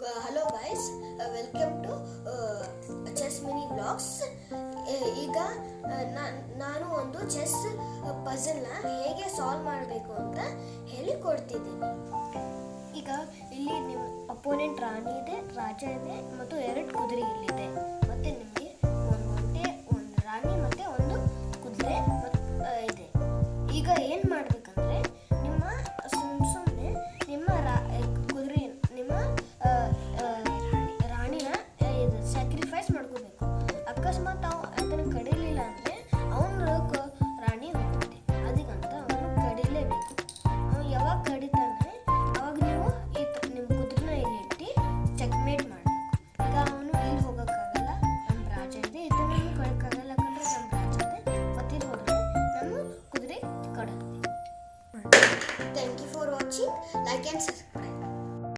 Hello guys, welcome to chess mini blogs. ಈಗ ನಾನು ಒಂದು ಚೆಸ್ ಪಜಲ್ನ ಹೇಗೆ ಸಾಲ್ವ್ ಮಾಡಬೇಕು ಅಂತ ಹೇಳಿಕೊಡ್ತಿದ್ದೀನಿ. ಈಗ ಇಲ್ಲಿ ನಿಮ್ಮ ಅಪೋನೆಂಟ್ ರಾಣಿ ಇದೆ, ರಾಜ ಇದೆ ಮತ್ತು 2 ಕುದುರೆ ಇಲ್ಲಿದೆ. ಮತ್ತು ನಿಮಗೆ ಒಂದು ಒಂಟೆ, ಒಂದು ರಾಣಿ ಮತ್ತು ಒಂದು ಕುದುರೆ ಇದೆ. ಈಗ ಏನು ಮಾಡಬೇಕು